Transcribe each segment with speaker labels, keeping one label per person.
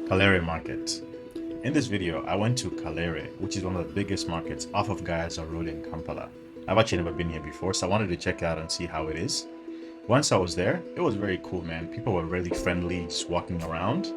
Speaker 1: Kalerwe Market. In this video, I went to Kalerwe, which is one of the biggest markets off of Gayaza Road in Kampala. I've actually never been here before, so I wanted to check it out and see how it is. Once I was there, it was very cool, man. People were really friendly, just walking around,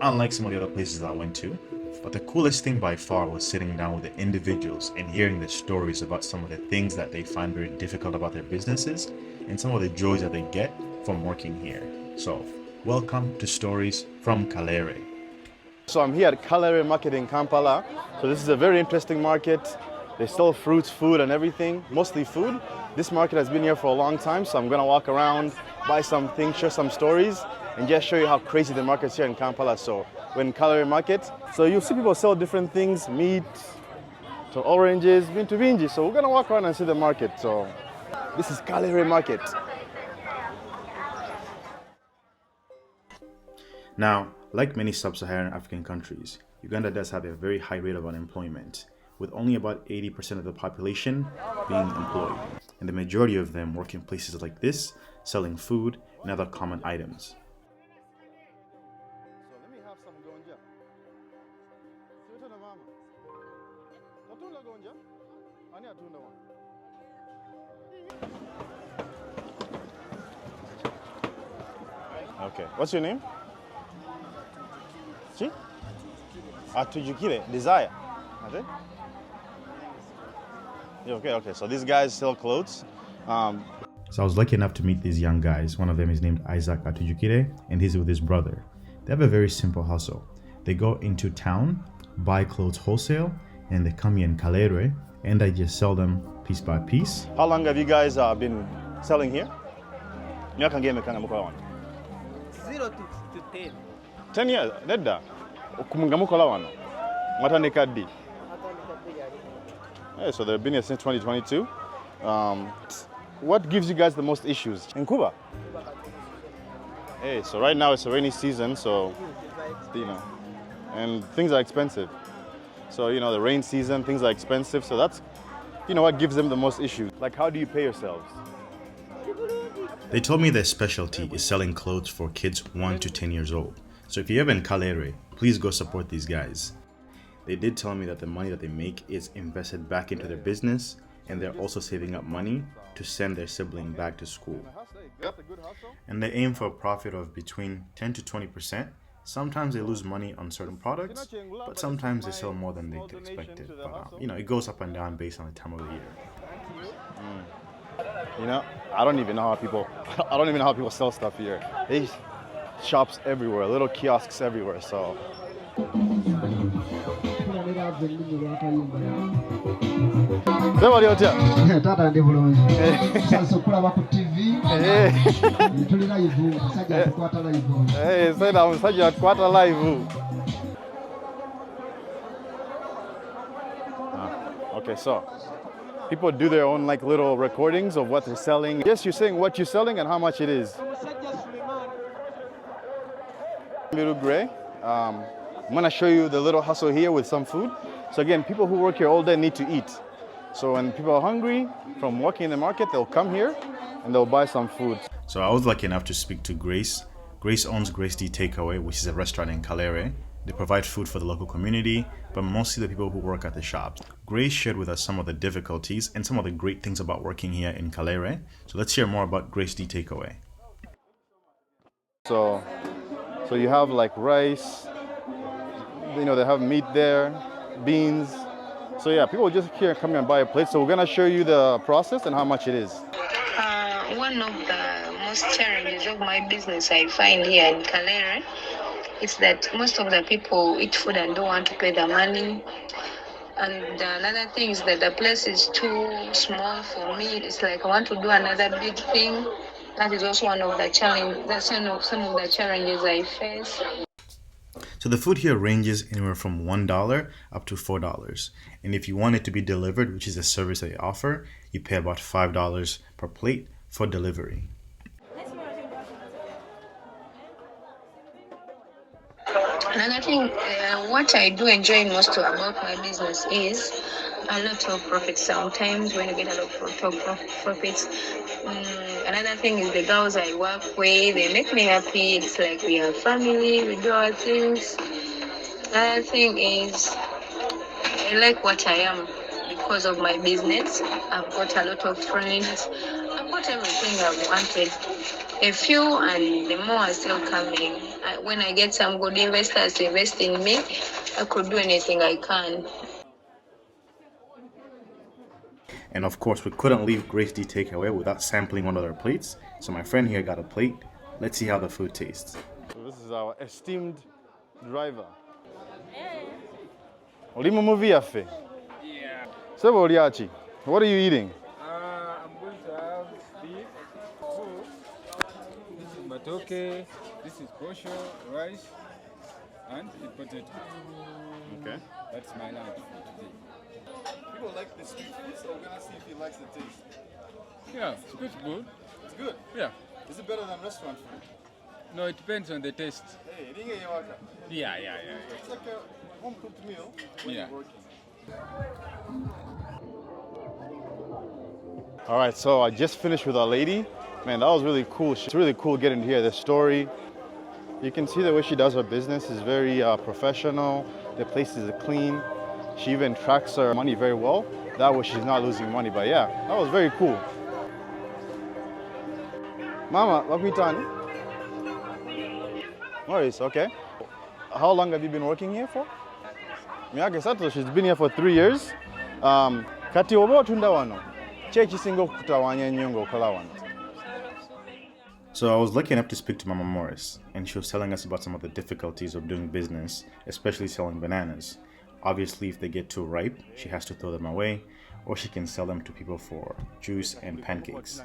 Speaker 1: unlike some of the other places I went to. But the coolest thing by far was sitting down with the individuals and hearing the stories about some of the things that they find very difficult about their businesses and some of the joys that they get from working here. So, welcome to Stories from Kalerwe.
Speaker 2: So I'm here at Kalerwe Market in Kampala. So this is a very interesting market. They sell fruits, food and everything, mostly food. This market has been here for a long time, so I'm gonna walk around, buy some things, share some stories, and just show you how crazy the market's here in Kampala. So we're in Kalerwe Market. So you'll see people sell different things, meat, to oranges, to binji. So we're gonna walk around and see the market. So this is Kalerwe Market.
Speaker 1: Now, like many sub-Saharan African countries, Uganda does have a very high rate of unemployment, with only about 80% of the population being employed, and the majority of them work in places like this, selling food and other common items.
Speaker 2: Okay, what's your name? Chi? Atujukire, Desire. Okay. Yeah, okay. So these guys sell clothes.
Speaker 1: So I was lucky enough to meet these young guys. One of them is named Isaac Atujukire, and he's with his brother. They have a very simple hustle. They go into town, buy clothes wholesale, and they come here in Kalerwe, and I just sell them piece by piece.
Speaker 2: How long have you guys been selling here?
Speaker 3: 0 to 10.
Speaker 2: 10 years. Nedda. Okumungamukola wano. Matandika ddi. Yeah, so they've been here since 2022. What gives you guys the most issues? In Cuba? Hey, so right now it's a rainy season, so, and things are expensive. So, the rain season, things are expensive, so that's, what gives them the most issues. Like, how do you pay yourselves?
Speaker 1: They told me their specialty is selling clothes for kids 1 to 10 years old. So if you're ever in Kalerwe, please go support these guys. They did tell me that the money that they make is invested back into their business, and they're also saving up money to send their sibling back to school. And they aim for a profit of between 10 to 20%. Sometimes they lose money on certain products, but sometimes they sell more than they expected. But it goes up and down based on the time of the year.
Speaker 2: I don't even know how people sell stuff here. There's shops everywhere, little kiosks everywhere, so.
Speaker 4: Tata ndi bulungi. Sasa okulaba ku TV. Tuli live, musajja atukwata live.
Speaker 2: Saida musajja atukwata live. Okay, so people do their own little recordings of what they're selling. Yes, you're saying what you're selling and how much it is. Little gray. I'm gonna show you the little hustle here with some food. So again, people who work here all day need to eat. So when people are hungry from working in the market, they'll come here and they'll buy some food.
Speaker 1: So I was lucky enough to speak to Grace. Grace owns Grace D Takeaway, which is a restaurant in Kalerwe. They provide food for the local community, but mostly the people who work at the shops. Grace shared with us some of the difficulties and some of the great things about working here in Kalerwe. So let's hear more about Grace D Takeaway.
Speaker 2: So you have rice, they have meat there, beans. So yeah, people just come here and buy a plate. So we're gonna show you the process and how much it is.
Speaker 5: One of the most challenges of my business I find here in Kalerwe is that most of the people eat food and don't want to pay the money. And another thing is that the place is too small for me. It's like I want to do another big thing. That is also one of the challenges. That's some of the challenges I face.
Speaker 1: So the food here ranges anywhere from $1 up to $4. And if you want it to be delivered, which is a service they offer, you pay about $5 per plate for delivery.
Speaker 5: Another thing, what I do enjoy most about my business is a lot of profits sometimes when you get a lot of profits. Another thing is the girls I work with, they make me happy. It's like we have family, we do our things. Another thing is I like what I am because of my business. I've got a lot of friends. I've got everything I've wanted. A few, and the more are still coming. When I get some good investors to invest in me, I could do anything I can.
Speaker 1: And of course, we couldn't leave Grace D Takeaway without sampling one of their plates. So my friend here got a plate. Let's see how the food tastes.
Speaker 2: So this is our esteemed driver. Olimo movie afe.
Speaker 6: Yeah.
Speaker 2: Sebo oliachi. What are you eating?
Speaker 6: I'm going to have beef, food. This is matoke, this is posho, rice, and the potato.
Speaker 2: Okay.
Speaker 6: That's my lunch for today.
Speaker 2: People like the street food, so we're gonna see if he likes the taste.
Speaker 6: Yeah, it's good food.
Speaker 2: It's good.
Speaker 6: Yeah.
Speaker 2: Is it better than restaurant food?
Speaker 6: No, it depends on the taste.
Speaker 2: Hey, ringe yawaka.
Speaker 6: Yeah.
Speaker 2: It's like a home cooked meal when
Speaker 6: Yeah.
Speaker 2: you're working. All right, so I just finished with our lady. Man, that was really cool. It's really cool getting to hear the story. You can see the way she does her business is very professional. The place is clean. She even tracks her money very well. That way she's not losing money. But yeah, that was very cool. Mama, what we done? Moris, okay. How long have you been working here for? Miyake Sato, she's been here for 3 years. Kati oba otunda wano. Ki ekisinga okukutawaanya ennyo ng'okola wano?
Speaker 1: So I was lucky enough to speak to Mama Morris, and she was telling us about some of the difficulties of doing business, especially selling bananas. Obviously, if they get too ripe, she has to throw them away, or she can sell them to people for juice and pancakes.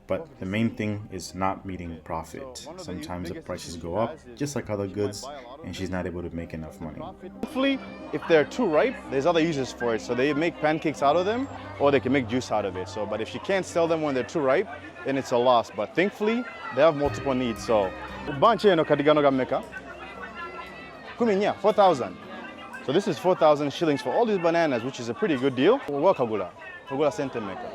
Speaker 1: But the main thing is not meeting profit. Sometimes the prices go up, just like other goods, and she's not able to make enough money.
Speaker 2: Hopefully, if they're too ripe, there's other uses for it. So they make pancakes out of them, or they can make juice out of it. So, but if she can't sell them when they're too ripe, then it's a loss. But thankfully, they have multiple needs. So, banche eno katigano gameka? Kuminya, 4,000. So this is 4,000 shillings for all these bananas, which is a pretty good deal. Wakagula, kagula sente meka.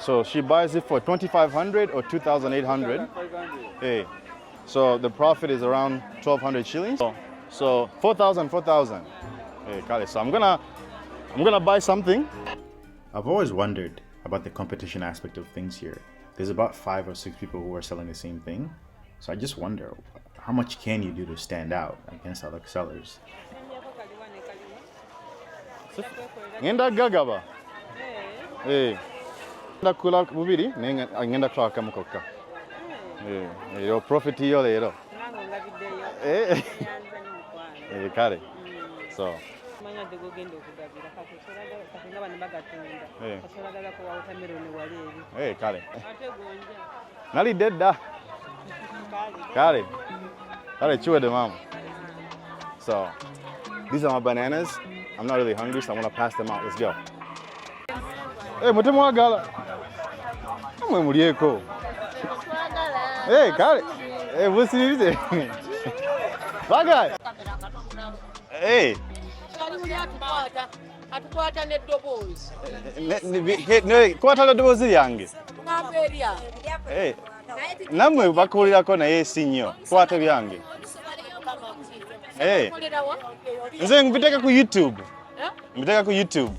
Speaker 2: So she buys it for 2,500 or 2,800. Hey, so the profit is around 1,200 shillings. So 4,000. Hey, Kale. So I'm gonna buy something.
Speaker 1: I've always wondered about the competition aspect of things here. There's about 5 or 6 people who are selling the same thing. So I just wonder, how much can you do to stand out against other sellers?
Speaker 2: Ngenda gagaba. Eh. Ngenda kula bubiri ngenda kula kamu kokka. Yo profit yo lero. Kale. So. Kale. Nali dedda. Kale. Kale chwe de mama. So, these are my bananas. I'm not really hungry, so I want to pass them out. Let's go. Hey, mutemu wagala. Amwe mulieko. Hey, kale. Hey, busirize. Bagay. Hey.
Speaker 7: Atukwata n'eddoboozi.
Speaker 2: Kwata eddoboozi lyange. Hey. Namwe bakulirako naye si nnyo. Kwata byange. Hey. Nze mbiteka ku YouTube. Mbiteka ku YouTube.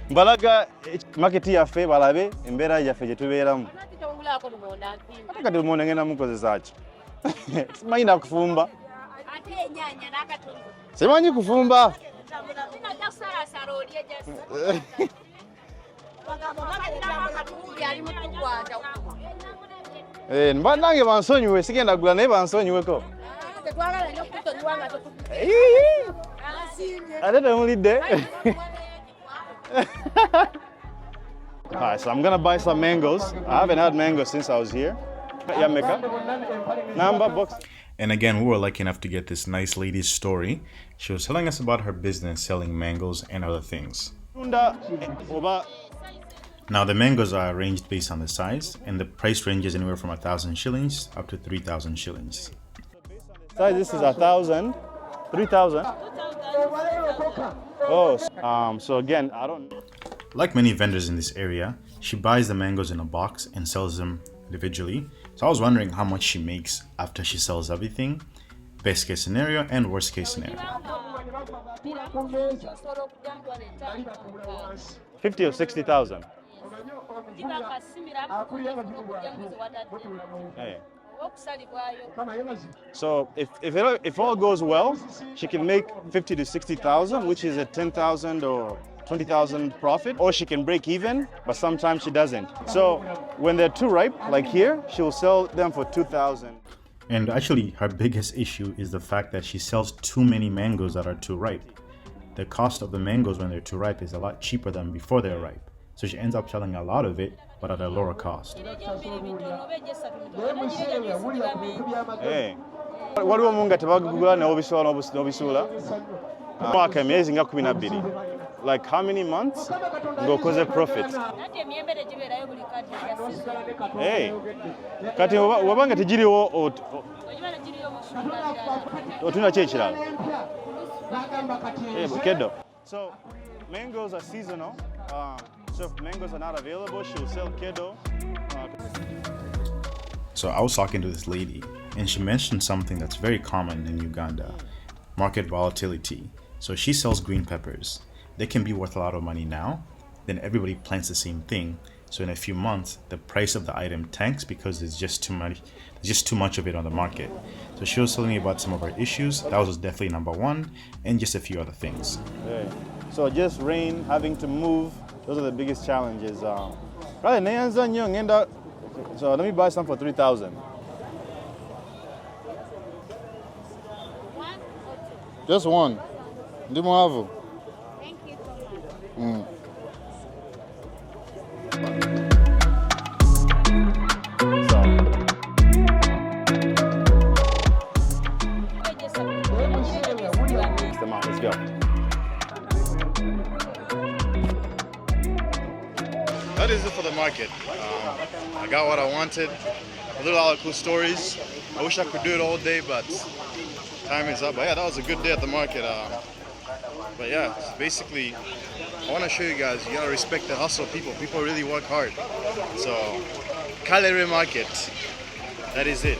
Speaker 2: Mbalaga market yaffe balabe embeera yaffe gye tubeeramu. Kati lumonde ngenda mukozesa ki? Simanyi na kufumba.
Speaker 7: Ate ennyaanya n'akatundu.
Speaker 2: Simanyi kufumba. Mba nange bansonyiwe sigenda gula naye bansonyiweko. Ate temulidde. Alright, so I'm gonna buy some mangoes. I haven't had mangoes since I was here. Yameka. Number box.
Speaker 1: And again, we were lucky enough to get this nice lady's story. She was telling us about her business selling mangoes and other things. Now the mangoes are arranged based on the size, and the price ranges anywhere from 1,000 shillings up to 3,000 shillings.
Speaker 2: Size this is 1,000, 3,000. Oh, so again, I don't.
Speaker 1: Like many vendors in this area, she buys the mangoes in a box and sells them individually. So I was wondering how much she makes after she sells everything. Best case scenario and worst case scenario.
Speaker 2: 50 or 60,000. Hey. So if all goes well, she can make 50 to 60,000, which is a 10,000 or 20,000 profit, or she can break even, but sometimes she doesn't. So when they're too ripe, like here, she'll sell them for 2,000.
Speaker 1: And actually, her biggest issue is the fact that she sells too many mangoes that are too ripe. The cost of the mangoes when they're too ripe is a lot cheaper than before they're ripe. So she ends up selling a lot of it, but at a lower cost.
Speaker 2: Hey. Waliwo munga tebagugula n'obisuula n'obisuula. Mwaka emyezi nga 12. Like how many months? Ng'okoze profit. Hey. Kati wabanga tegiriwo otuna ki ekirala? Kedo. So mangoes are seasonal. So if mangoes are not available, she'll sell kedo.
Speaker 1: So I was talking to this lady, and she mentioned something that's very common in Uganda: market volatility. So she sells green peppers. They can be worth a lot of money now, then everybody plants the same thing. So in a few months, the price of the item tanks because there's just too much of it on the market. So she was telling me about some of her issues. That was definitely number one, and just a few other things.
Speaker 2: Okay. So just rain, having to move, those are the biggest challenges. So let me buy some for 3,000. Just one. Ndimo havu.
Speaker 7: Thank you so much.
Speaker 2: Let's go. That is it for the market. I got what I wanted. A lot of cool stories. I wish I could do it all day, but time is up. But yeah, that was a good day at the market. But yeah, basically, I want to show you guys, you gotta respect the hustle of people. People really work hard. So, Kalerwe Market, that is it.